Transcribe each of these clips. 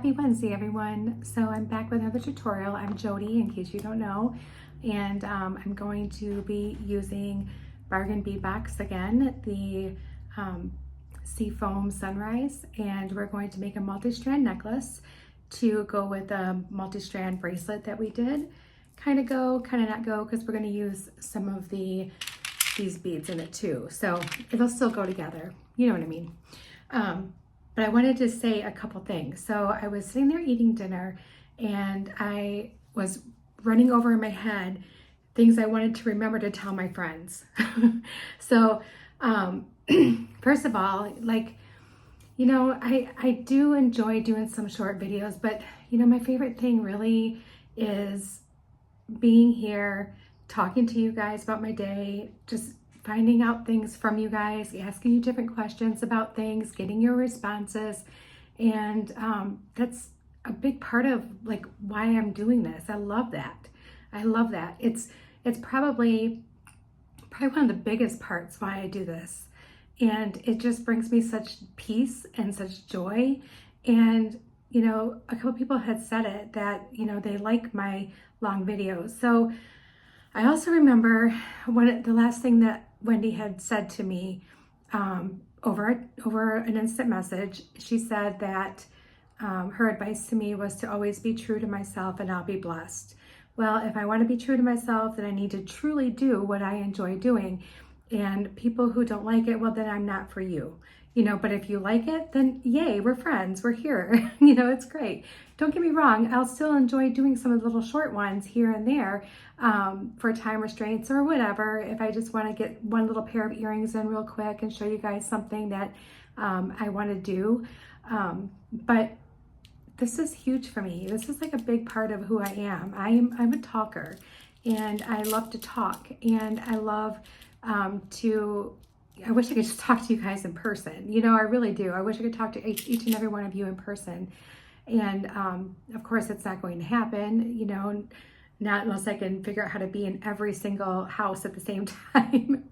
Happy Wednesday, everyone. So I'm back with another tutorial. I'm Jody, in case you don't know, and I'm going to be using Bargain Bead Box again, the Seafoam Sunrise, and we're going to make a multi-strand necklace to go with a multi-strand bracelet that we did. Kind of go, kind of not go, because we're going to use some of these beads in it too, so it'll still go together. You know what I mean? But I wanted to say a couple things. So I was sitting there eating dinner and I was running over in my head things I wanted to remember to tell my friends. So first of all, like, you know, I do enjoy doing some short videos, but you know, my favorite thing really is being here, talking to you guys about my day, just finding out things from you guys, asking you different questions about things, getting your responses. And that's a big part of like why I'm doing this. I love that. I love that. It's probably one of the biggest parts why I do this. And it just brings me such peace and such joy. And, you know, a couple people had said it that, you know, they like my long videos. So I also remember the last thing that Wendy had said to me over an instant message. She said that her advice to me was to always be true to myself and I'll be blessed. Well, if I want to be true to myself, then I need to truly do what I enjoy doing. And people who don't like it, well, then I'm not for you. You know, but if you like it, then yay, we're friends, we're here. You know, it's great. Don't get me wrong, I'll still enjoy doing some of the little short ones here and there for time restraints or whatever. If I just want to get one little pair of earrings in real quick and show you guys something that I want to do. But this is huge for me. This is like a big part of who I am. I'm a talker and I love to talk, and I love I wish I could just talk to you guys in person. You know, I really do. I wish I could talk to each and every one of you in person. And of course, it's not going to happen, you know, not unless I can figure out how to be in every single house at the same time.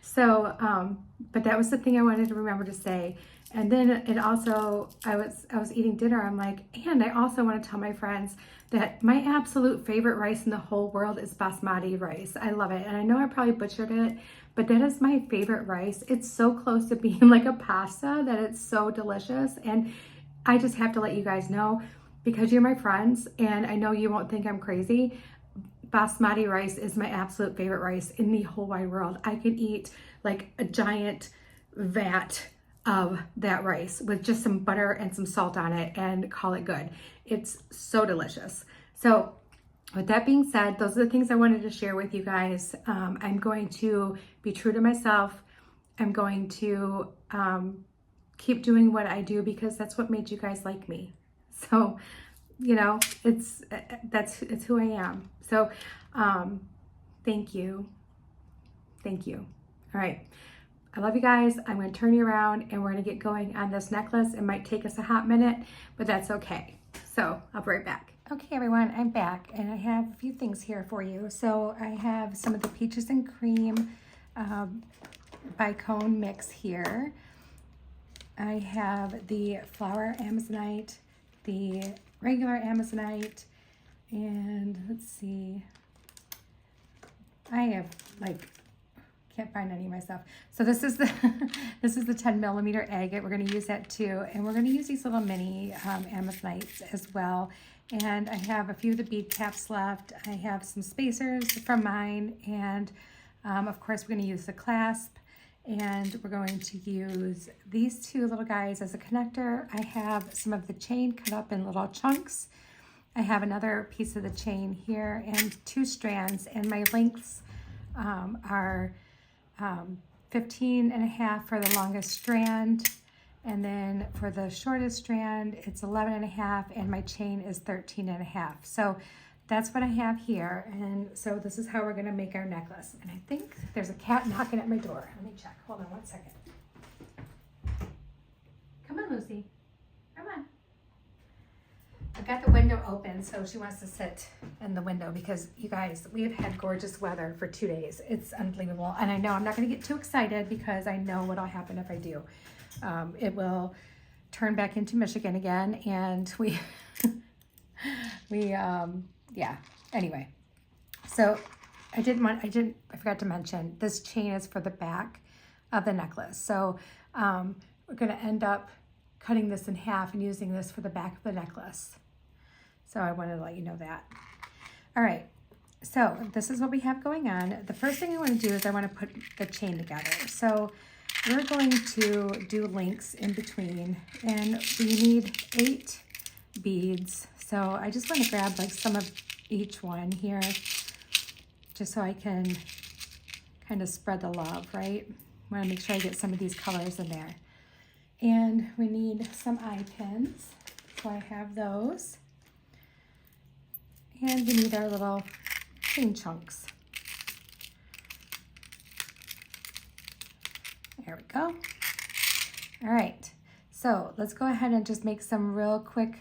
So, but that was the thing I wanted to remember to say. And then it also, I was eating dinner. I'm like, and I also want to tell my friends that my absolute favorite rice in the whole world is basmati rice. I love it. And I know I probably butchered it, but that is my favorite rice. It's so close to being like a pasta that it's so delicious. And I just have to let you guys know, because you're my friends and I know you won't think I'm crazy. Basmati rice is my absolute favorite rice in the whole wide world. I could eat like a giant vat of that rice with just some butter and some salt on it and call it good. It's so delicious. So with that being said, those are the things I wanted to share with you guys. I'm going to be true to myself. I'm going to keep doing what I do because that's what made you guys like me. So, you know, it's who I am. So, thank you. Thank you. All right. I love you guys. I'm going to turn you around and we're going to get going on this necklace. It might take us a hot minute, but that's okay. So I'll be right back. Okay, everyone, I'm back and I have a few things here for you. So I have some of the peaches and cream bicone mix here. I have the flower amazonite, the regular amazonite, and let's see, I have like, can't find any myself. So this is the this is the 10 millimeter agate. We're going to use that too, and we're going to use these little mini amazonites as well. And I have a few of the bead caps left. I have some spacers from mine, and of course we're going to use the clasp, and we're going to use these two little guys as a connector. I have some of the chain cut up in little chunks. I have another piece of the chain here and 2 strands, and my lengths are 15.5 for the longest strand, and then for the shortest strand it's 11.5, and my chain is 13.5. So that's what I have here, and so this is how we're going to make our necklace. And I think there's a cat knocking at my door. Let me check. Hold on 1 second. Come on, Lucy. Come on. I've got the window open, so she wants to sit in the window because, you guys, we have had gorgeous weather for 2 days. It's unbelievable. And I know I'm not going to get too excited because I know what'll happen if I do. It will turned back into Michigan again, and we, yeah, anyway. So I forgot to mention, this chain is for the back of the necklace. So we're gonna end up cutting this in half and using this for the back of the necklace. So I wanted to let you know that. All right, so this is what we have going on. The first thing I want to do is I want to put the chain together. So we're going to do links in between, and we need 8 beads. So I just want to grab like some of each one here, just so I can kind of spread the love, right? I want to make sure I get some of these colors in there. And we need some eye pins, so I have those. And we need our little chain chunks. There we go. All right, so let's go ahead and just make some real quick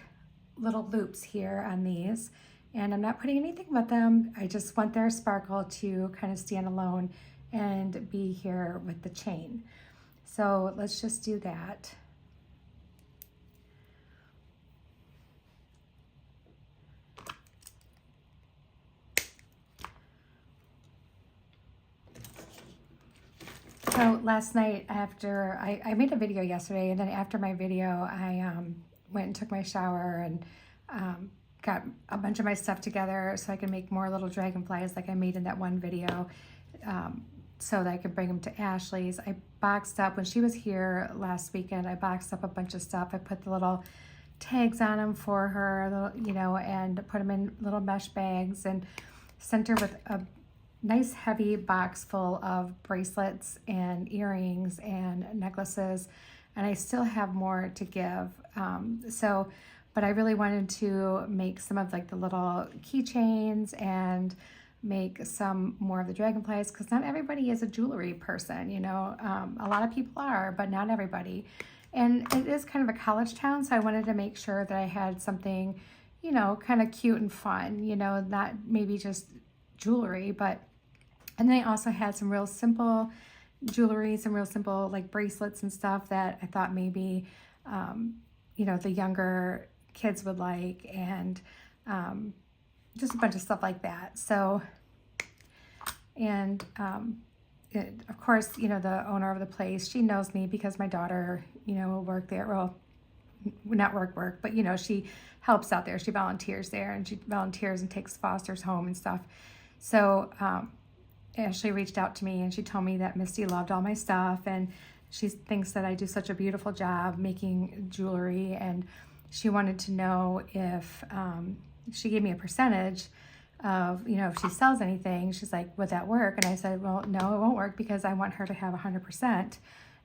little loops here on these. And I'm not putting anything with them. I just want their sparkle to kind of stand alone and be here with the chain. So let's just do that. So last night after, I made a video yesterday, and then after my video, I went and took my shower and got a bunch of my stuff together so I can make more little dragonflies like I made in that one video, so that I could bring them to Ashley's. I boxed up, when she was here last weekend, I boxed up a bunch of stuff. I put the little tags on them for her, you know, and put them in little mesh bags, and sent her with a nice heavy box full of bracelets and earrings and necklaces, and I still have more to give. But I really wanted to make some of like the little keychains and make some more of the dragonflies, because not everybody is a jewelry person, you know. A lot of people are, but not everybody. And it is kind of a college town, so I wanted to make sure that I had something, you know, kind of cute and fun, you know, not maybe just jewelry, but, and then I also had some real simple jewelry, some real simple like bracelets and stuff that I thought maybe, you know, the younger kids would like, and just a bunch of stuff like that. So, and of course, you know, the owner of the place, she knows me because my daughter, you know, will work there. Well, not work, but, you know, she helps out there. She volunteers there, and she volunteers and takes fosters home and stuff. So Ashley reached out to me, and she told me that Misty loved all my stuff, and she thinks that I do such a beautiful job making jewelry, and she wanted to know if she gave me a percentage of, you know, if she sells anything. She's like, would that work? And I said, well, no, it won't work, because I want her to have 100%,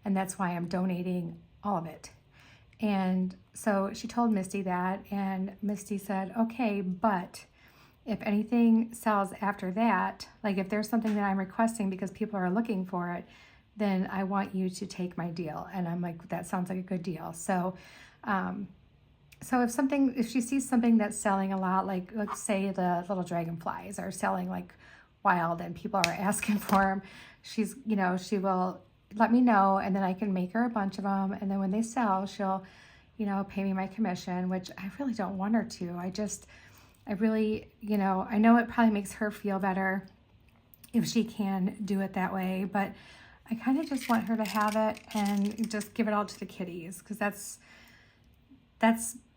and that's why I'm donating all of it. And so she told Misty that, and Misty said, okay, but if anything sells after that, like if there's something that I'm requesting because people are looking for it, then I want you to take my deal. And I'm like, that sounds like a good deal. So, so if she sees something that's selling a lot, like let's say the little dragonflies are selling like wild and people are asking for them, she's, you know, she will let me know, and then I can make her a bunch of them. And then when they sell, she'll, you know, pay me my commission, which I really don't want her to. I really, you know, I know it probably makes her feel better if she can do it that way, but I kind of just want her to have it and just give it all to the kiddies, because that's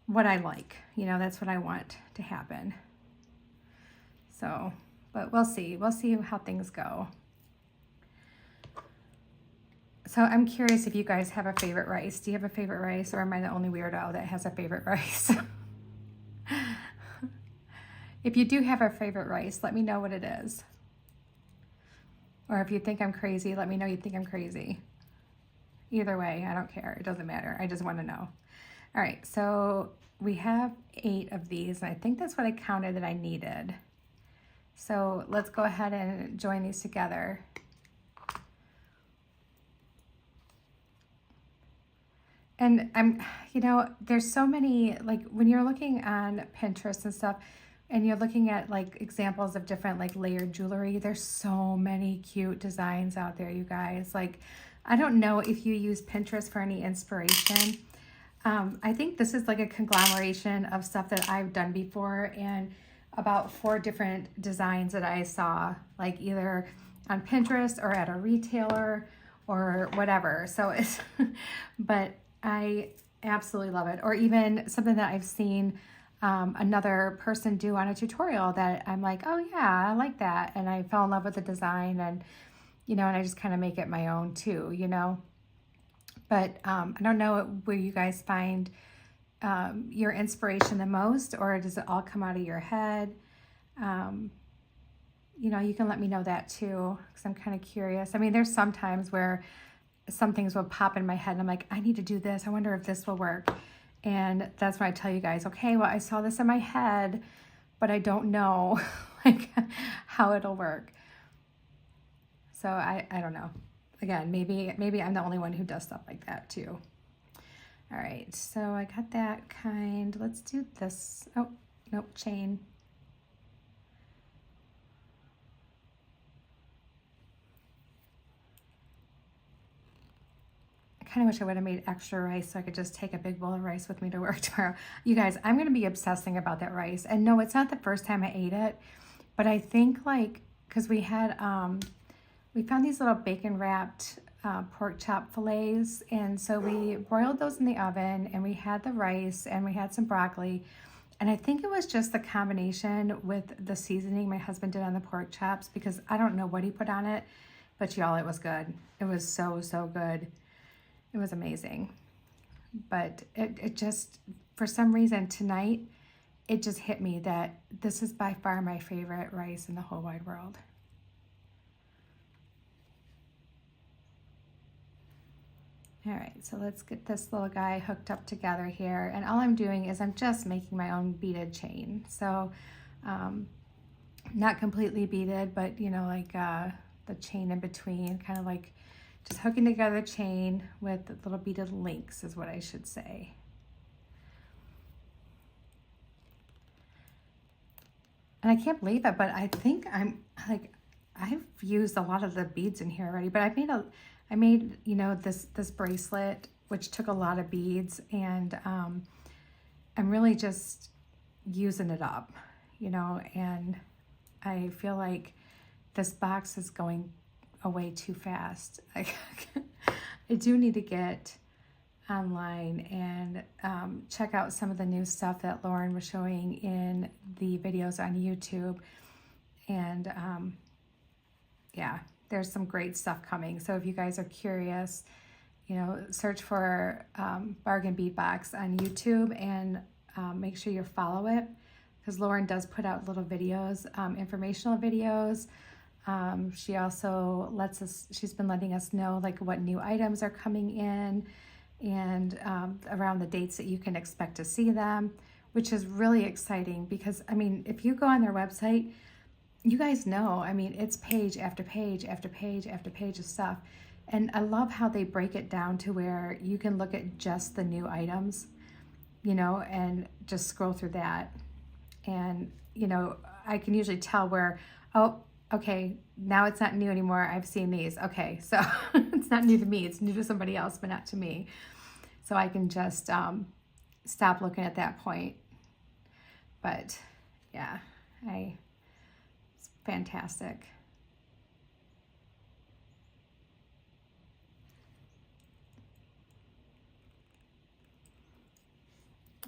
what I like, you know, that's what I want to happen. So, but we'll see how things go. So I'm curious if you guys have a favorite rice. Do you have a favorite rice, or am I the only weirdo that has a favorite rice? If you do have a favorite rice, let me know what it is. Or if you think I'm crazy, let me know you think I'm crazy. Either way, I don't care. It doesn't matter. I just want to know. All right, so we have 8 of these, and I think that's what I counted that I needed. So let's go ahead and join these together. And you know, there's so many, like when you're looking on Pinterest and stuff, and you're looking at like examples of different like layered jewelry, there's so many cute designs out there, you guys. Like, I don't know if you use Pinterest for any inspiration. I think this is like a conglomeration of stuff that I've done before and about 4 different designs that I saw, like either on Pinterest or at a retailer or whatever. So it's, but I absolutely love it. Or even something that I've seen another person do on a tutorial that I'm like, oh yeah, I like that. And I fell in love with the design and, and I just kind of make it my own too, But I don't know where you guys find your inspiration the most, or does it all come out of your head? You can let me know that too, because I'm kind of curious. I mean, there's some times where some things will pop in my head and I'm like, I need to do this. I wonder if this will work. And that's when I tell you guys, okay, well, I saw this in my head, but I don't know like how it'll work. So I don't know. Again, maybe I'm the only one who does stuff like that too. All right, so I got that kind. Let's do this. Oh, nope, chain. I kind of wish I would have made extra rice so I could just take a big bowl of rice with me to work tomorrow. You guys, I'm going to be obsessing about that rice. And no, it's not the first time I ate it, but I think because we had, we found these little bacon wrapped pork chop fillets, and so we broiled those in the oven, and we had the rice and we had some broccoli, and I think it was just the combination with the seasoning my husband did on the pork chops, because I don't know what he put on it, but y'all, it was good. It was so good. It was amazing. But it just, for some reason tonight, it just hit me that this is by far my favorite rice in the whole wide world. All right, so let's get this little guy hooked up together here. And all I'm doing is I'm just making my own beaded chain. So not completely beaded, but like the chain in between, kind of like just hooking together the chain with little beaded links is what I should say. And I can't believe it, but I think I've used a lot of the beads in here already, but I made this bracelet, which took a lot of beads, and I'm really just using it up, and I feel like this box is going away too fast. I do need to get online and check out some of the new stuff that Lauren was showing in the videos on YouTube, and yeah, there's some great stuff coming. So if you guys are curious, search for Bargain Bead Box on YouTube, and make sure you follow it, because Lauren does put out little videos, informational videos. She also she's been letting us know like what new items are coming in, and around the dates that you can expect to see them, which is really exciting, because I mean, if you go on their website, you guys know, I mean, it's page after page after page after page of stuff. And I love how they break it down to where you can look at just the new items, and just scroll through that. And, I can usually tell where, oh, okay, now it's not new anymore. I've seen these. Okay, so it's not new to me. It's new to somebody else, but not to me. So I can just stop looking at that point. But yeah, it's fantastic.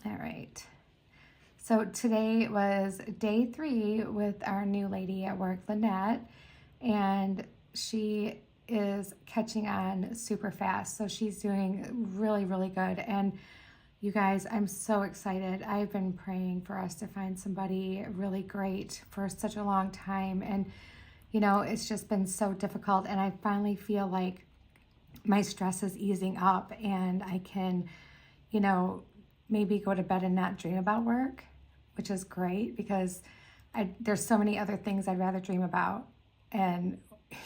All right. So today was day 3 with our new lady at work, Lynette, and she is catching on super fast. So she's doing really, really good. And you guys, I'm so excited. I've been praying for us to find somebody really great for such a long time. And, it's just been so difficult. And I finally feel like my stress is easing up, and I can, maybe go to bed and not dream about work, which is great, because there's so many other things I'd rather dream about. And,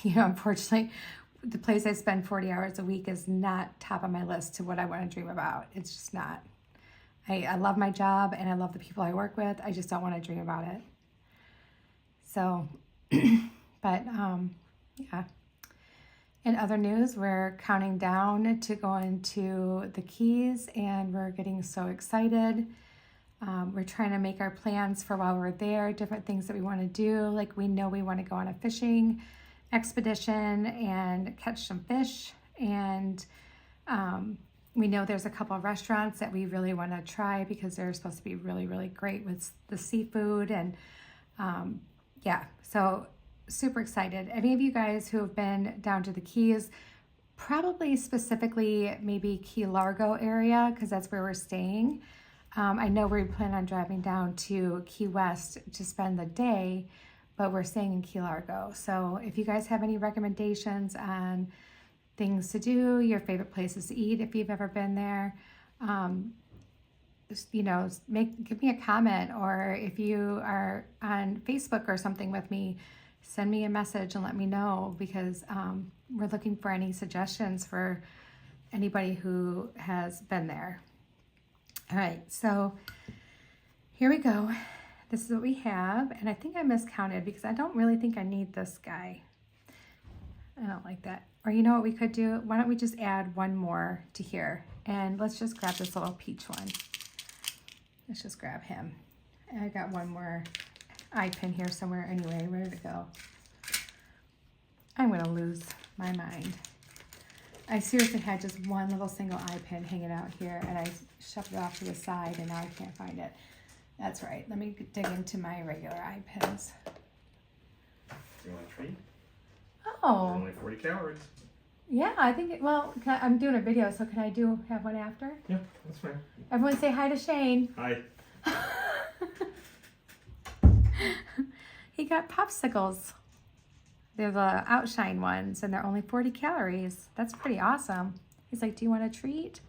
unfortunately, the place I spend 40 hours a week is not top of my list to what I want to dream about. It's just not. I love my job and I love the people I work with. I just don't want to dream about it. So, but, yeah. In other news, we're counting down to going to the Keys, and we're getting so excited. We're trying to make our plans for while we're there, different things that we want to do. Like, we know we want to go on a fishing expedition and catch some fish. And we know there's a couple of restaurants that we really want to try because they're supposed to be really, really great with the seafood. And yeah, so super excited. Any of you guys who have been down to the Keys, probably specifically maybe Key Largo area, because that's where we're staying. I know we plan on driving down to Key West to spend the day, but we're staying in Key Largo. So if you guys have any recommendations on things to do, your favorite places to eat, if you've ever been there, just, you know, give me a comment, or if you are on Facebook or something with me, send me a message and let me know, because we're looking for any suggestions for anybody who has been there. All right, so here we go. This is what we have, and I think I miscounted because I don't really think I need this guy. I don't like that. Or you know what we could do? Why don't we just add one more to here, and let's just grab this little peach one. Let's just grab him. And I got one more eye pin here somewhere anyway. Where did it go? I'm gonna lose my mind. I seriously had just one little single eye pin hanging out here, and I shoved it off to the side, and now I can't find it. That's right. Let me dig into my regular eye pins. You want a treat? Oh. Only 40 calories. Yeah, I think, well, I'm doing a video, so can I have one after? Yeah, that's fine. Everyone say hi to Shane. Hi. He got popsicles. They're the Outshine ones, and they're only 40 calories. That's pretty awesome. He's like, do you want a treat?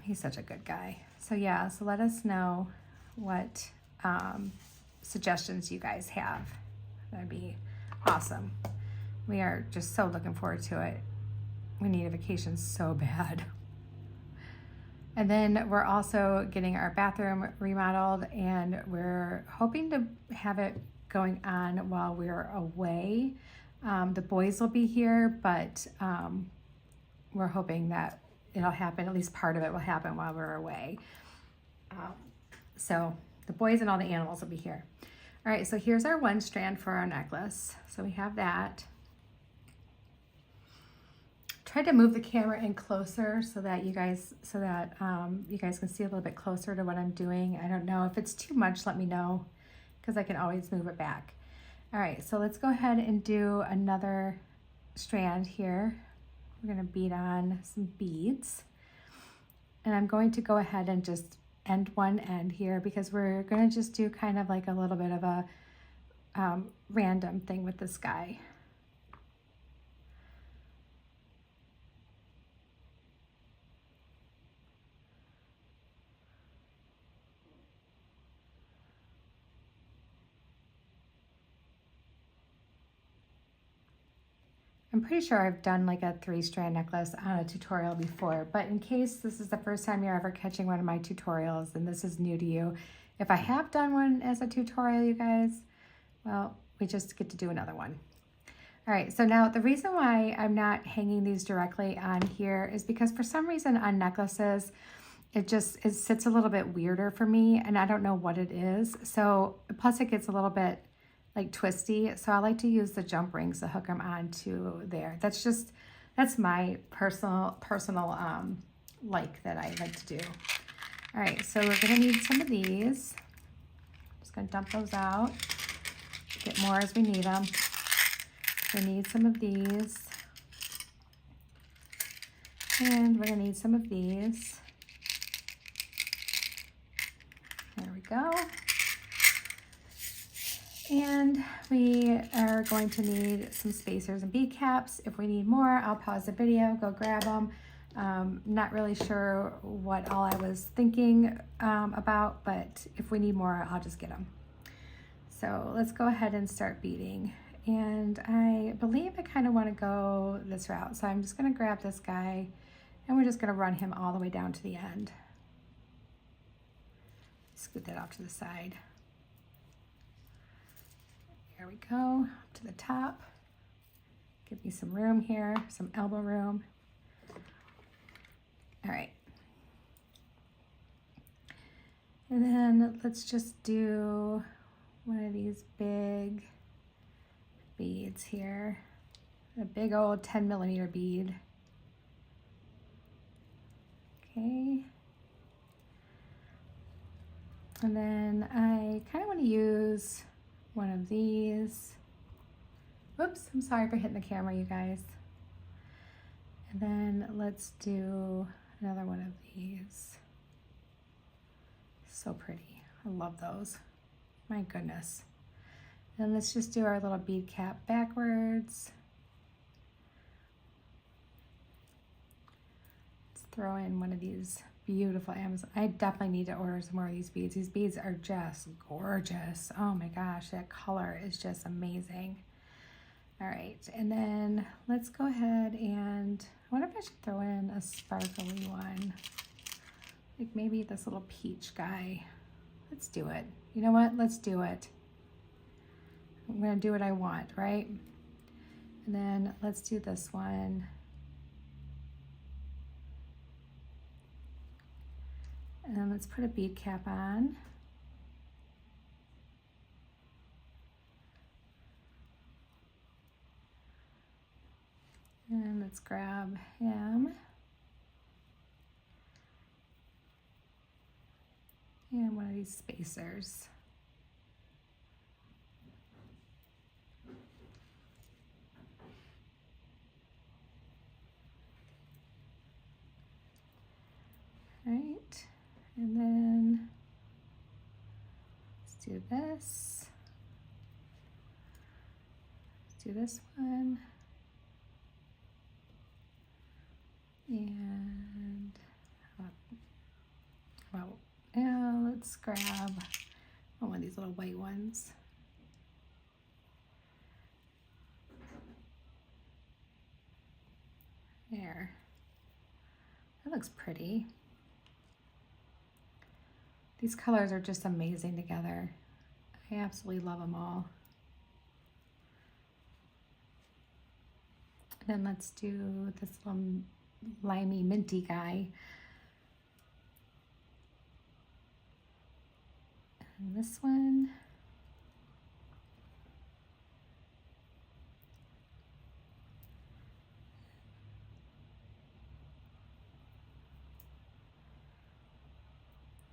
He's such a good guy. So yeah, so let us know what suggestions you guys have. That'd be awesome. We are just so looking forward to it. We need a vacation so bad. And then we're also getting our bathroom remodeled, and we're hoping to have it going on while we're away. The boys will be here, but we're hoping that it'll happen, at least part of it will happen while we're away. So the boys and all the animals will be here. All right, so here's our one strand for our necklace. So we have that. Try to move the camera in closer so that you guys can see a little bit closer to what I'm doing. I don't know if it's too much, let me know, because I can always move it back. All right, so let's go ahead and do another strand here. We're gonna bead on some beads, and I'm going to go ahead and just end one end here, because we're gonna just do kind of like a little bit of a random thing with this guy. I'm pretty sure I've done like a 3-strand necklace on a tutorial before, but in case this is the first time you're ever catching one of my tutorials and this is new to you, if I have done one as a tutorial, you guys, well, we just get to do another one. All right, so now the reason why I'm not hanging these directly on here is because for some reason on necklaces, it sits a little bit weirder for me, and I don't know what it is. So plus it gets a little bit like twisty, so I like to use the jump rings to hook them onto there. That's my personal like that I like to do. All right, so we're gonna need some of these. Just gonna dump those out, get more as we need them. We need some of these, and we're gonna need some of these. There we go. And we are going to need some spacers and bead caps. If we need more, I'll pause the video, go grab them. Not really sure what all I was thinking about, but if we need more, I'll just get them. So let's go ahead and start beading. And I believe I kind of want to go this route. So I'm just going to grab this guy, and we're just going to run him all the way down to the end. Scoot that off to the side. There we go, up to the top. Give me some room here, some elbow room. All right. And then let's just do one of these big beads here. A big old 10mm bead. Okay. And then I kind of want to use one of these. Whoops, I'm sorry for hitting the camera, you guys. And then let's do another one of these. So pretty. I love those. My goodness. And let's just do our little bead cap backwards. Let's throw in one of these beautiful Amazon. I definitely need to order some more of these beads. These beads are just gorgeous. Oh my gosh, that color is just amazing. All right, and then let's go ahead and I wonder if I should throw in a sparkly one. Like maybe this little peach guy. Let's do it. You know what? Let's do it. I'm gonna do what I want, right? And then let's do this one. And then let's put a bead cap on. And let's grab him. And one of these spacers. Right, and then let's do this. Let's do this one. And well, let's grab one of these little white ones. There. That looks pretty. These colors are just amazing together. I absolutely love them all. And then let's do this little limey minty guy. And this one.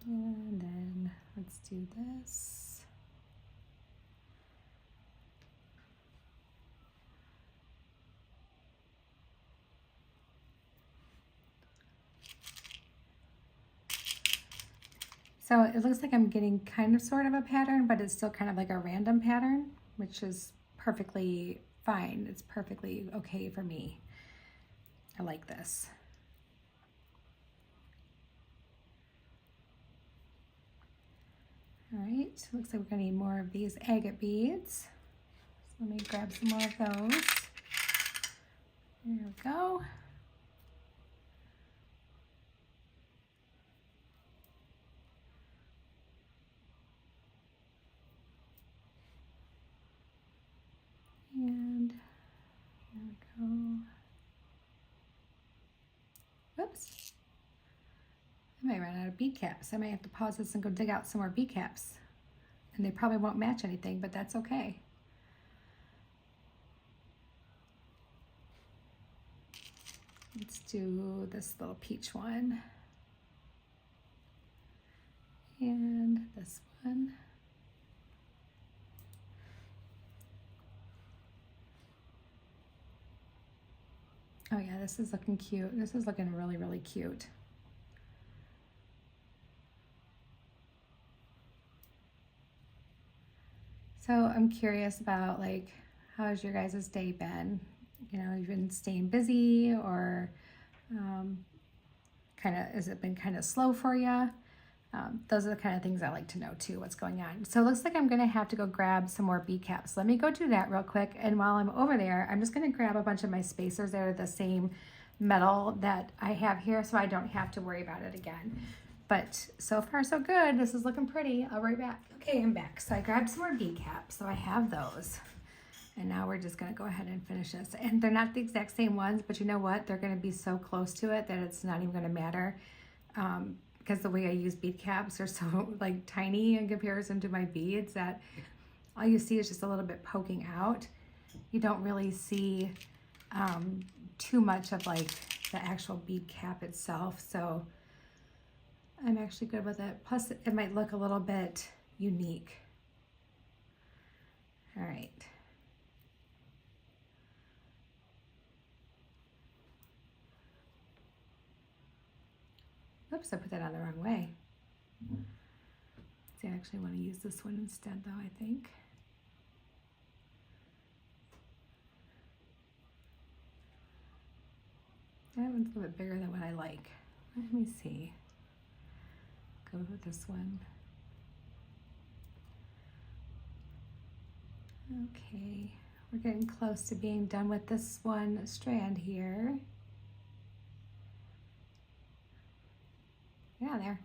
And then let's do this. So it looks like I'm getting kind of sort of a pattern, but it's still kind of like a random pattern, which is perfectly fine. It's perfectly okay for me. I like this. All right, looks like we're gonna need more of these agate beads. So let me grab some more of those. There we go. And here we go. Whoops. I might run out of bead caps. I might have to pause this and go dig out some more bead caps. And they probably won't match anything, but that's okay. Let's do this little peach one. And this one. Oh yeah, this is looking cute. This is looking really, really cute. So I'm curious about like, how's your guys' day been? You know, you've been staying busy or has it been kind of slow for you? Those are the kind of things I like to know too, what's going on. So it looks like I'm gonna have to go grab some more bead caps. Let me go do that real quick. And while I'm over there, I'm just gonna grab a bunch of my spacers that are the same metal that I have here so I don't have to worry about it again. But so far so good. This is looking pretty. I'll be right back. Okay, I'm back. So I grabbed some more bead caps. So I have those. And now we're just gonna go ahead and finish this. And they're not the exact same ones, but you know what? They're gonna be so close to it that it's not even gonna matter. Because the way I use bead caps are so like tiny in comparison to my beads that all you see is just a little bit poking out. You don't really see too much of like the actual bead cap itself. So I'm actually good with it. Plus it might look a little bit unique. All right. Oops, I put that on the wrong way. See, I actually want to use this one instead though, I think. That one's a little bit bigger than what I like. Let me see. Go with this one. Okay, we're getting close to being done with this one strand here. Yeah, there.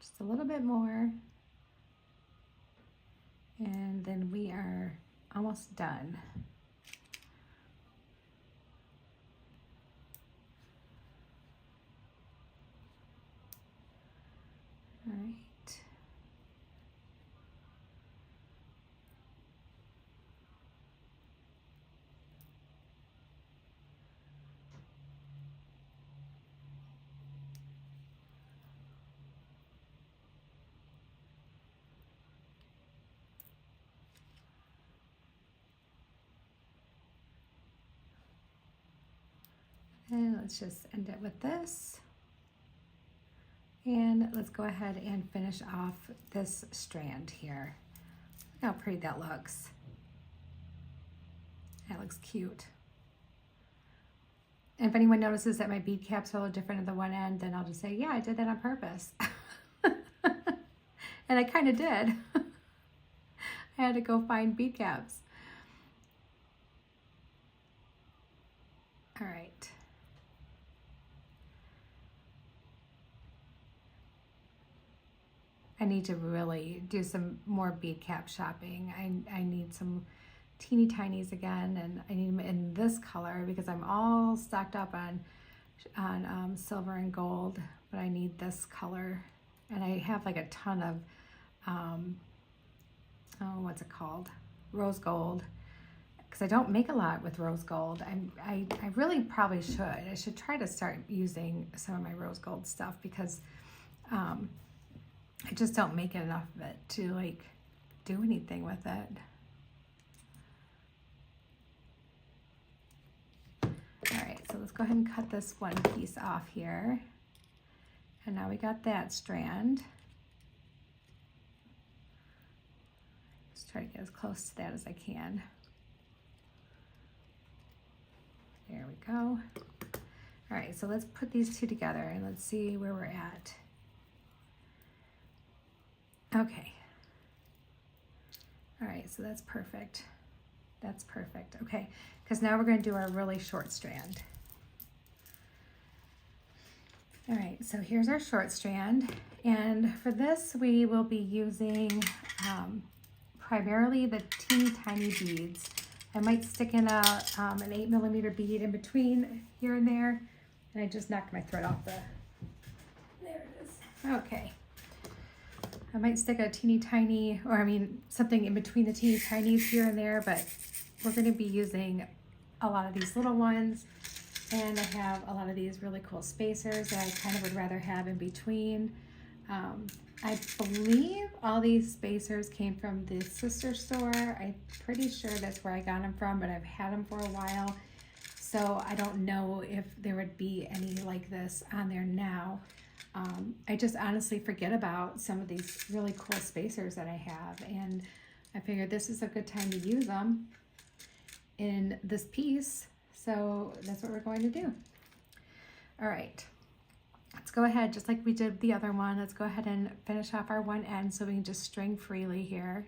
Just a little bit more. And then we are almost done. All right. And let's just end it with this. And let's go ahead and finish off this strand here. Look how pretty that looks. That looks cute. And if anyone notices that my bead cap's a little different at the one end, then I'll just say, yeah, I did that on purpose. And I kind of did. I had to go find bead caps. All right. I need to really do some more bead cap shopping. I need some teeny tinies again, and I need them in this color because I'm all stocked up on silver and gold, but I need this color. And I have like a ton of, oh, what's it called? Rose gold. Because I don't make a lot with rose gold. I really probably should. I should try to start using some of my rose gold stuff because I just don't make enough of it to like do anything with it. All right, so let's go ahead and cut this one piece off here. And now we got that strand. Just try to get as close to that as I can. There we go. All right, so let's put these two together and let's see where we're at. Okay. All right, so that's perfect. That's perfect. Okay, because now we're going to do our really short strand. All right, so here's our short strand. And for this, we will be using primarily the teeny tiny beads. I might stick in an 8mm bead in between here and there. And I just knocked my thread off the, there it is. Okay. I might stick a teeny tiny, or I mean something in between the teeny tinies here and there, but we're going to be using a lot of these little ones, and I have a lot of these really cool spacers that I kind of would rather have in between. I believe all these spacers came from the sister store. I'm pretty sure that's where I got them from, but I've had them for a while, so I don't know if there would be any like this on there now. I just honestly forget about some of these really cool spacers that I have, and I figured this is a good time to use them in this piece, so that's what we're going to do. All right, let's go ahead, just like we did the other one, let's go ahead and finish off our one end so we can just string freely here.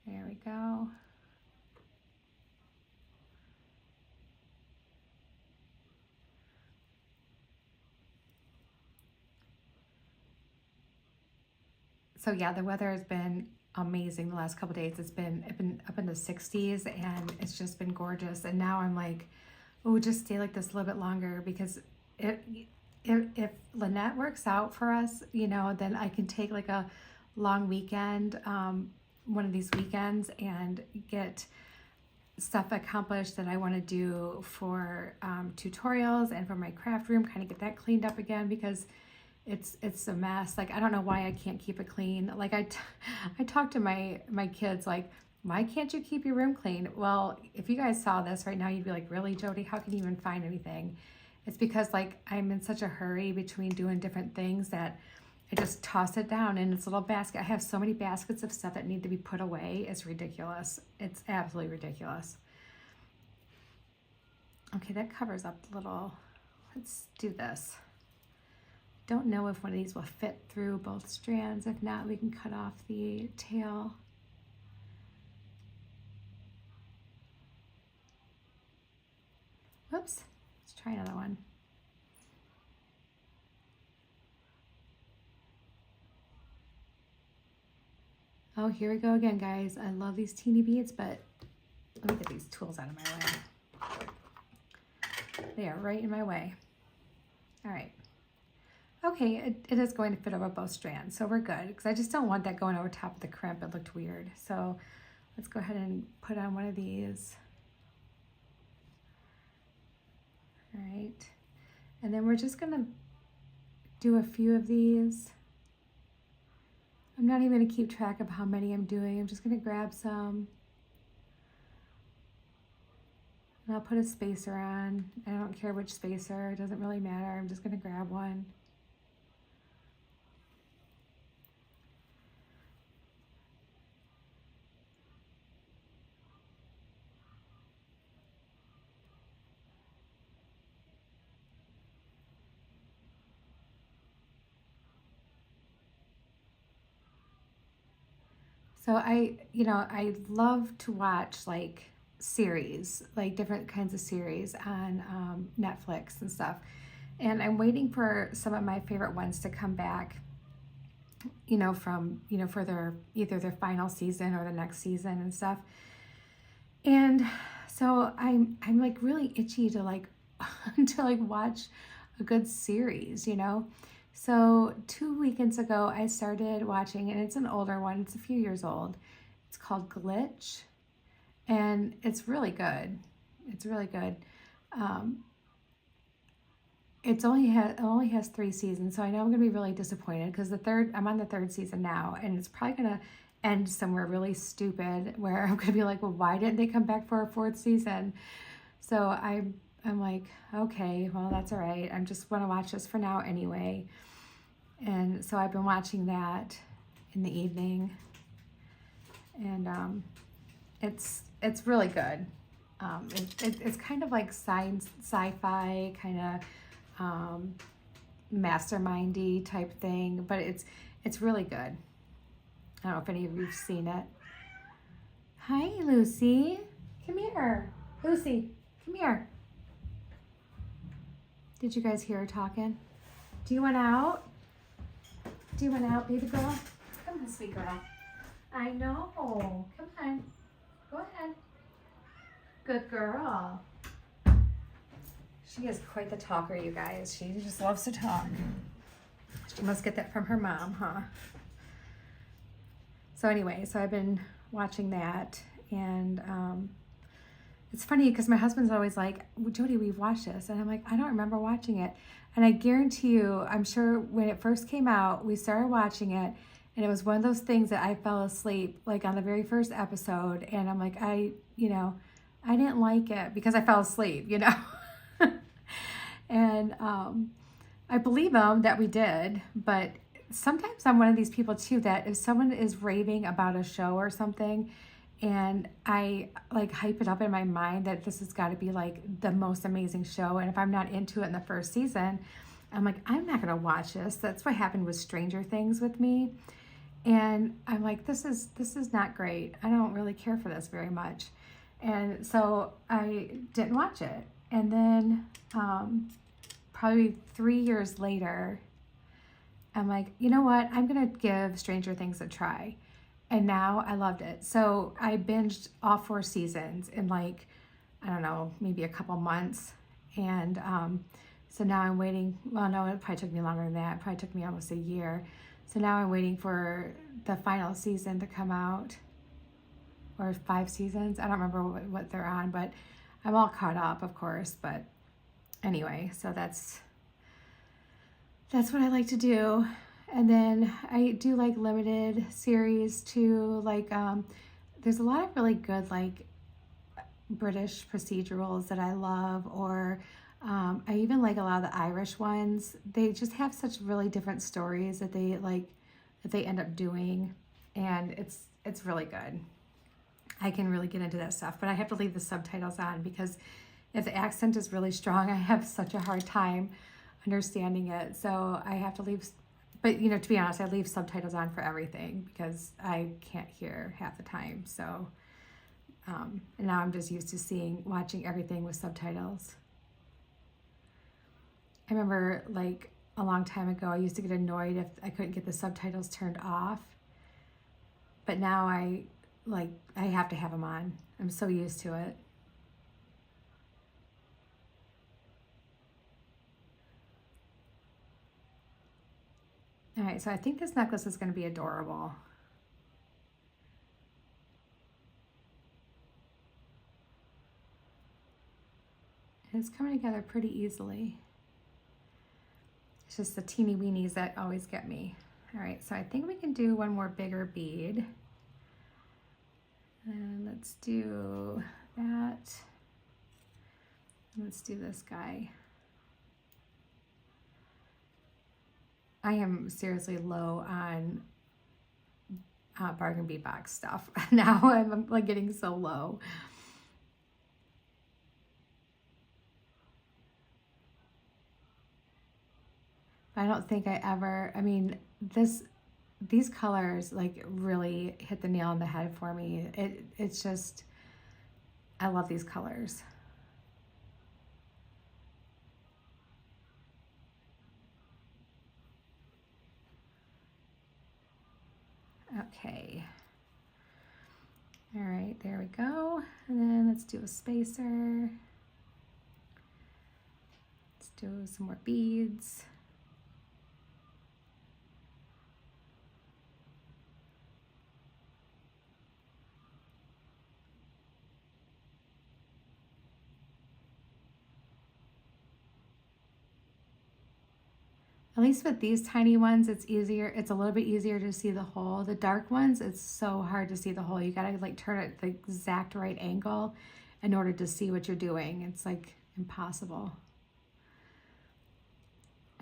There we go. So yeah, the weather has been amazing the last couple days. It's been up in the 60s and it's just been gorgeous. And now I'm like, oh, just stay like this a little bit longer, because if Lynette works out for us, you know, then I can take like a long weekend, one of these weekends, and get stuff accomplished that I want to do for tutorials and for my craft room, kind of get that cleaned up again, because it's a mess. Like, I don't know why I can't keep it clean. Like I talk to my kids like, why can't you keep your room clean? Well, if you guys saw this right now, you'd be like, really, Jody, how can you even find anything? It's because like I'm in such a hurry between doing different things that I just toss it down in its little basket. I have so many baskets of stuff that need to be put away. It's ridiculous. It's absolutely ridiculous. Okay, that covers up a little. Let's do this. Don't know if one of these will fit through both strands. If not, we can cut off the tail. Whoops, let's try another one. Oh, here we go again, guys. I love these teeny beads, but let me get these tools out of my way. They are right in my way. All right. Okay, it is going to fit over both strands, so we're good, because I just don't want that going over top of the crimp. It looked weird. So let's go ahead and put on one of these. All right, and then we're just gonna do a few of these. I'm not even gonna keep track of how many I'm doing. I'm just gonna grab some. And I'll put a spacer on. I don't care which spacer, it doesn't really matter. I'm just gonna grab one. So I love to watch like series, like different kinds of series on Netflix and stuff. And I'm waiting for some of my favorite ones to come back, for their either their final season or the next season and stuff. And so I'm like really itchy to like to like watch a good series, So 2 weekends ago, I started watching, and it's an older one. It's a few years old. It's called Glitch, and it's really good. It's really good. It only has 3 seasons, so I know I'm gonna be really disappointed, because I'm on the 3rd season now, and it's probably gonna end somewhere really stupid where I'm gonna be like, well, why didn't they come back for a 4th season? So I'm like, okay, well, that's all right. I just want to watch this for now anyway. And so I've been watching that in the evening, and it's really good. It's kind of like sci-fi, kind of mastermindy type thing, but it's really good. I don't know if any of you've seen it. Hi, Lucy. Come here. Lucy, come here. Did you guys hear her talking? Do you want out? Do you want out, baby girl? Come on, sweet girl. I know. Come on. Go ahead. Good girl. She is quite the talker, you guys. She just loves to talk. She must get that from her mom, huh? So anyway, I've been watching that, and it's funny because my husband's always like, well, Jody, we've watched this. And I'm like, I don't remember watching it. And I guarantee you, I'm sure when it first came out, we started watching it, and it was one of those things that I fell asleep like on the very first episode. And I'm like, I didn't like it because I fell asleep, And I believe him that we did, but sometimes I'm one of these people too that if someone is raving about a show or something, And I like hype it up in my mind that this has got to be like the most amazing show. And if I'm not into it in the first season, I'm like, I'm not going to watch this. That's what happened with Stranger Things with me. And I'm like, this is not great. I don't really care for this very much. And so I didn't watch it. And then probably 3 years later, I'm like, you know what? I'm going to give Stranger Things a try. And now I loved it. So I binged all 4 seasons in like, I don't know, maybe a couple months. And so now I'm waiting. Well, no, it probably took me longer than that. It probably took me almost a year. So now I'm waiting for the final season to come out, or 5 seasons. I don't remember what they're on, but I'm all caught up, of course. But anyway, so that's what I like to do. And then I do like limited series too. Like there's a lot of really good like British procedurals that I love, or I even like a lot of the Irish ones. They just have such really different stories that they end up doing, and it's really good. I can really get into that stuff, but I have to leave the subtitles on because if the accent is really strong, I have such a hard time understanding it. So I have to leave. But, you know, to be honest, I leave subtitles on for everything because I can't hear half the time. So, and now I'm just used to watching everything with subtitles. I remember, like, a long time ago, I used to get annoyed if I couldn't get the subtitles turned off. But now I have to have them on. I'm so used to it. All right, so I think this necklace is going to be adorable. It's coming together pretty easily. It's just the teeny weenies that always get me. All right, so I think we can do one more bigger bead. And let's do that. Let's do this guy. I am seriously low on bargain bead box stuff. Now I'm like getting so low. I don't think I mean, these colors like really hit the nail on the head for me. It's just, I love these colors. Okay. All right, there we go. And then let's do a spacer. Let's do some more beads. At least with these tiny ones, it's easier. It's a little bit easier to see the hole. The dark ones, it's so hard to see the hole. You gotta like turn it the exact right angle in order to see what you're doing. It's like impossible.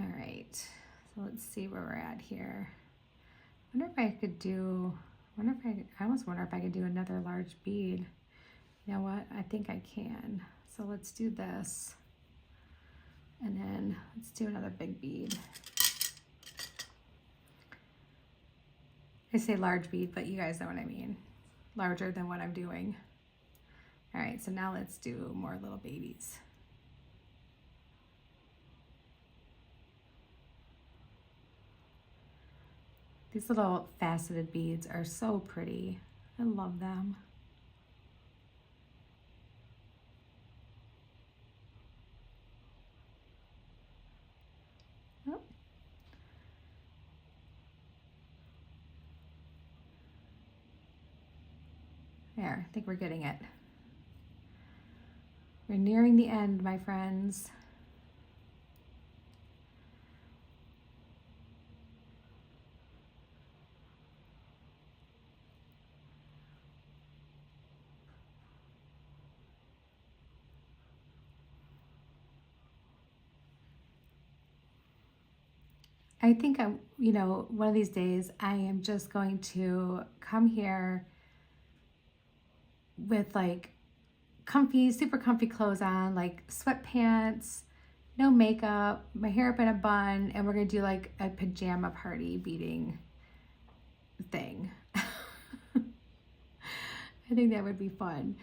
All right, so let's see where we're at here. I wonder if I could do, I almost wonder if I could do another large bead. You know what, I think I can. So let's do this. And then let's do another big bead. I say large bead, but you guys know what I mean. Larger than what I'm doing. All right, so now let's do more little babies. These little faceted beads are so pretty. I love them. Oh. There, I think we're getting it. We're nearing the end, my friends. I think one of these days I am just going to come here with like comfy, super comfy clothes on, like sweatpants, no makeup, my hair up in a bun, and we're gonna do like a pajama party beading thing. I think that would be fun.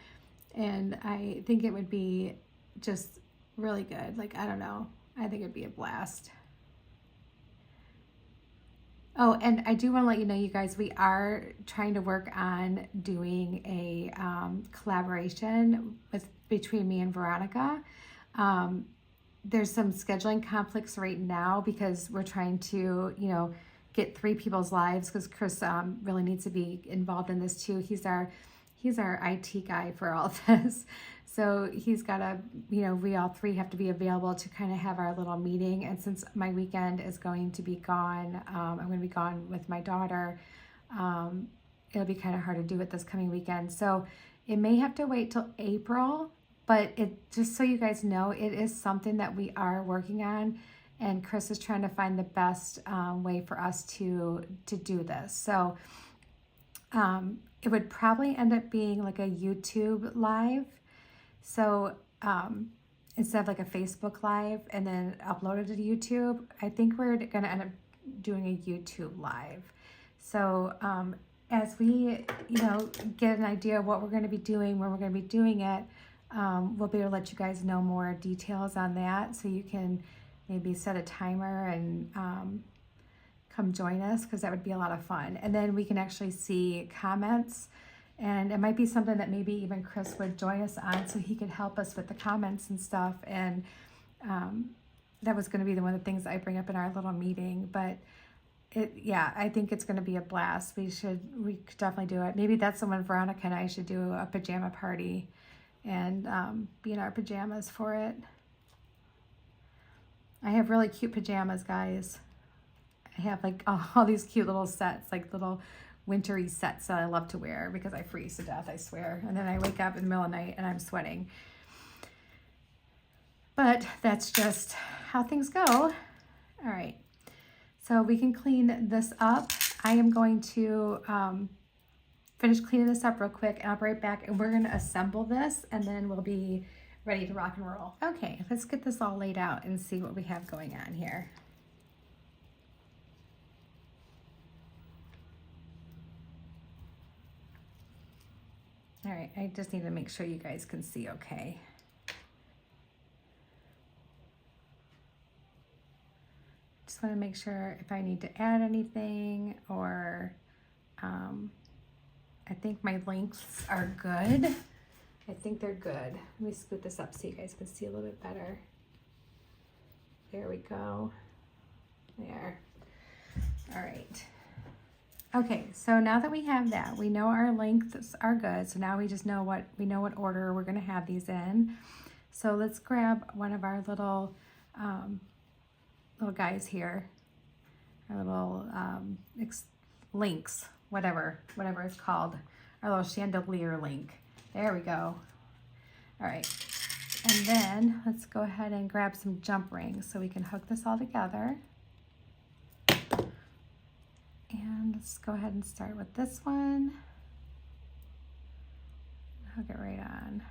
And I think it would be just really good. Like, I don't know. I think it'd be a blast. Oh, and I do want to let you know, you guys, we are trying to work on doing a collaboration between me and Veronica. There's some scheduling conflicts right now because we're trying to, get 3 people's lives, because Chris really needs to be involved in this too. He's our IT guy for all of this. So he's got to, we all 3 have to be available to kind of have our little meeting. And since my weekend is going to be gone, I'm going to be gone with my daughter. It'll be kind of hard to do it this coming weekend. So it may have to wait till April, but just so you guys know, it is something that we are working on. And Chris is trying to find the best way for us to do this. So it would probably end up being like a YouTube live. So instead of like a Facebook live and then upload it to YouTube, I think we're going to end up doing a YouTube live. So as we, get an idea of what we're going to be doing, when we're going to be doing it, we'll be able to let you guys know more details on that. So you can maybe set a timer and come join us, because that would be a lot of fun. And then we can actually see comments, and it might be something that maybe even Chris would join us on, so he could help us with the comments and stuff. And that was going to be one of the things I bring up in our little meeting. But I think it's going to be a blast. We could definitely do it. Maybe that's the one Veronica and I should do a pajama party and be in our pajamas for it. I have really cute pajamas, guys. I have like all these cute little sets, like little wintry sets that I love to wear because I freeze to death, I swear. And then I wake up in the middle of the night and I'm sweating. But that's just how things go. All right, so we can clean this up. I am going to finish cleaning this up real quick, and I'll be right back, and we're gonna assemble this, and then we'll be ready to rock and roll. Okay, let's get this all laid out and see what we have going on here. All right, I just need to make sure you guys can see okay. Just want to make sure if I need to add anything, or I think my lengths are good. I think they're good. Let me scoot this up so you guys can see a little bit better. There we go. There. All right. Okay, so now that we have that, we know our lengths are good. So now we just know what order we're going to have these in. So let's grab one of our little guys here, our little links, whatever it's called, our little chandelier link. There we go. All right, and then let's go ahead and grab some jump rings so we can hook this all together. And let's go ahead and start with this one. Hook it right on.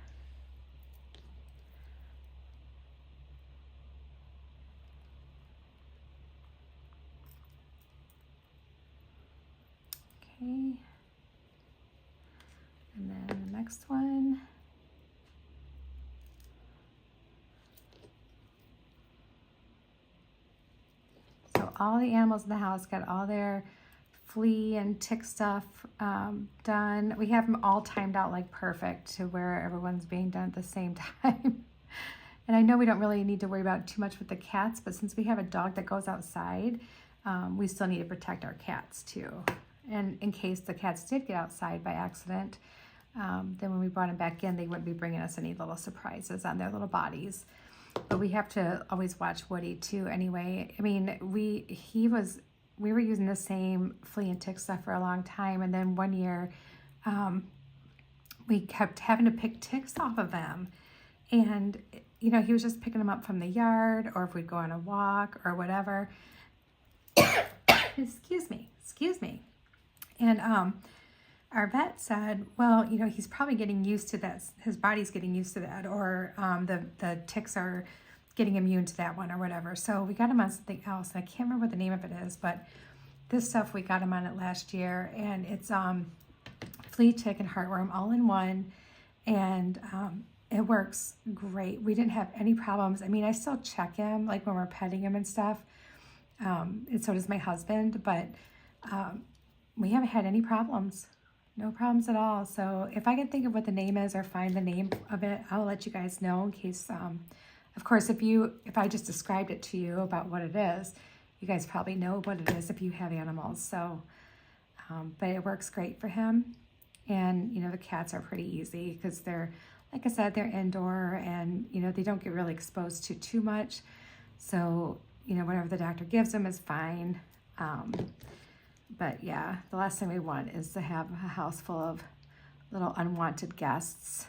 Okay. And then the next one. So all the animals in the house got all their flea and tick stuff done. We have them all timed out like perfect to where everyone's being done at the same time. And I know we don't really need to worry about it too much with the cats, but since we have a dog that goes outside, we still need to protect our cats too. And in case the cats did get outside by accident, then when we brought them back in, they wouldn't be bringing us any little surprises on their little bodies. But we have to always watch Woody too anyway. I mean, we were using the same flea and tick stuff for a long time, and then one year we kept having to pick ticks off of them. And, he was just picking them up from the yard, or if we'd go on a walk or whatever. Excuse me. And our vet said, well, you know, he's probably getting used to that. His body's getting used to that, or the ticks are getting immune to that one or whatever. So we got him on something else. I can't remember what the name of it is, but this stuff, we got him on it last year, and it's flea, tick, and heartworm all in one, and it works great. We didn't have any problems. I mean, I still check him, like when we're petting him and stuff, and so does my husband, but we haven't had any problems. No problems at all. So if I can think of what the name is or find the name of it, I'll let you guys know in case, of course, if I just described it to you about what it is, you guys probably know what it is if you have animals. So, but it works great for him. And, you know, the cats are pretty easy because they're, like I said, they're indoor and, you know, they don't get really exposed to too much. So, you know, whatever the doctor gives them is fine. But yeah, the last thing we want is to have a house full of little unwanted guests.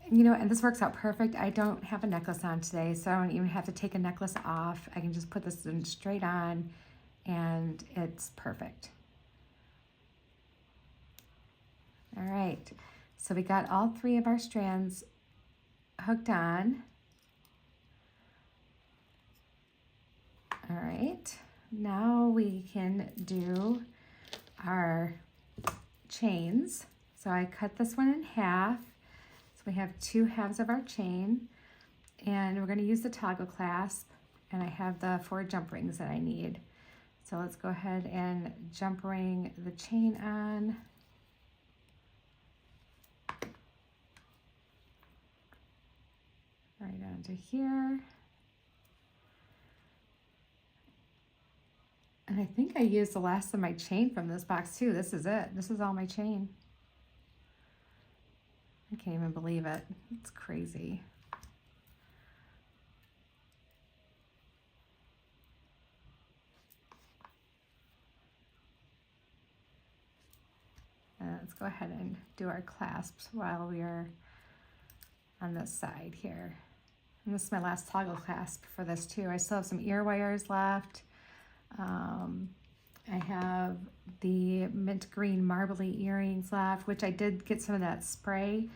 You know, and this works out perfect. I don't have a necklace on today, so I don't even have to take a necklace off. I can just put this in straight on, and it's perfect. All right, so we got all 3 of our strands hooked on. All right, now we can do our chains. So I cut this one in half. So we have 2 halves of our chain, and we're going to use the toggle clasp, and I have the 4 jump rings that I need. So let's go ahead and jump ring the chain on. Right onto here. And I think I used the last of my chain from this box too. This is it. This is all my chain. I can't even believe it. It's crazy. Let's go ahead and do our clasps while we are on this side here. And this is my last toggle clasp for this too. I still have some ear wires left. I have the mint green marbly earrings left, which I did get some of that spray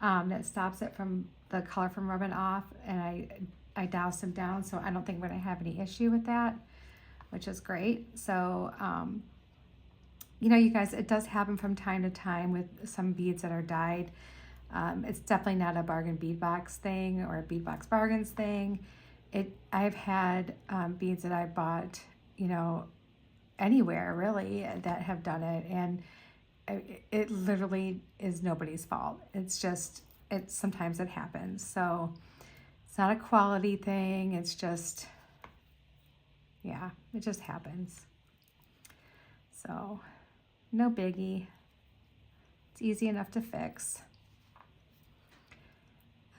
that stops it from the color from rubbing off, and I doused them down, so I don't think we're gonna have any issue with that, which is great. So you know, you guys, it does happen from time to time with some beads that are dyed. It's definitely not a bargain bead box thing or a bead box bargains thing. I've had beads that I bought, you know, anywhere really that have done it, and it literally is nobody's fault. It's just, sometimes it happens. So it's not a quality thing. It's just, yeah, it just happens. So no biggie. It's easy enough to fix.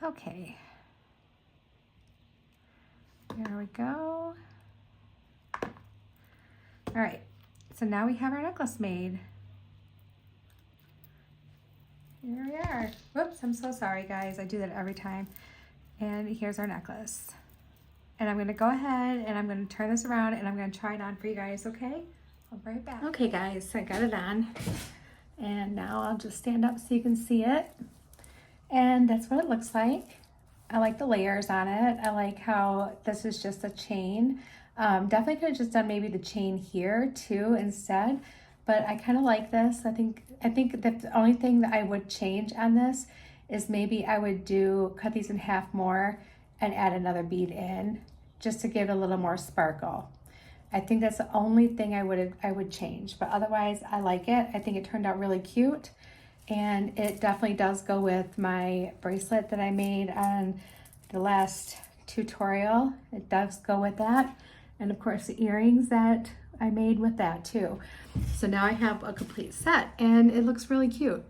Okay. There we go. All right, so now we have our necklace made. Here we are. Whoops, I'm so sorry, guys. I do that every time. And here's our necklace. And I'm gonna go ahead and I'm gonna turn this around and I'm gonna try it on for you guys, okay? I'll be right back. Okay, guys, so I got it on. And now I'll just stand up so you can see it. And that's what it looks like. I like the layers on it. I like how this is just a chain. Definitely could have just done maybe the chain here too instead, but I kind of like this. I think that the only thing that I would change on this is maybe I would cut these in half more and add another bead in just to give it a little more sparkle. I think that's the only thing I would change, but otherwise I like it. I think it turned out really cute, and it definitely does go with my bracelet that I made on the last tutorial. It does go with that. And of course the earrings that I made with that too. So now I have a complete set and it looks really cute.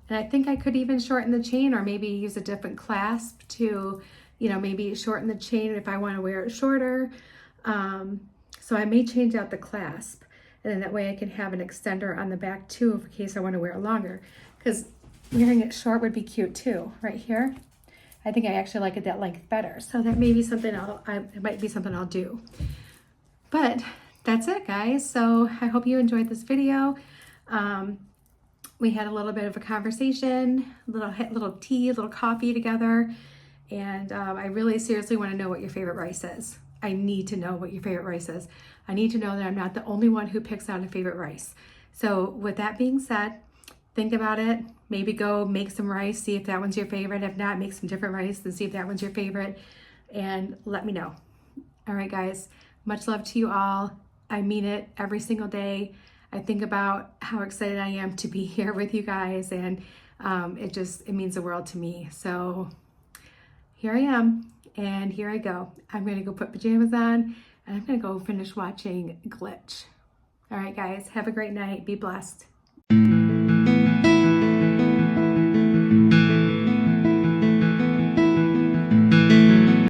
And I think I could even shorten the chain or maybe use a different clasp to, you know, maybe shorten the chain if I want to wear it shorter. So I may change out the clasp, and then that way I can have an extender on the back too in case I want to wear it longer. Because wearing it short would be cute too, right here. I think I actually like it that length better. So that may be something it might be something I'll do. But that's it, guys. So I hope you enjoyed this video. We had a little bit of a conversation, little tea, a little coffee together. And I really seriously want to know what your favorite rice is. I need to know what your favorite rice is. I need to know that I'm not the only one who picks out a favorite rice. So with that being said, think about it. Maybe go make some rice, see if that one's your favorite. If not, make some different rice and see if that one's your favorite. And let me know. All right, guys. Much love to you all. I mean it every single day. I think about how excited I am to be here with you guys, and it means the world to me. So here I am, and here I go. I'm going to go put pajamas on, and I'm going to go finish watching Glitch. All right, guys. Have a great night. Be blessed.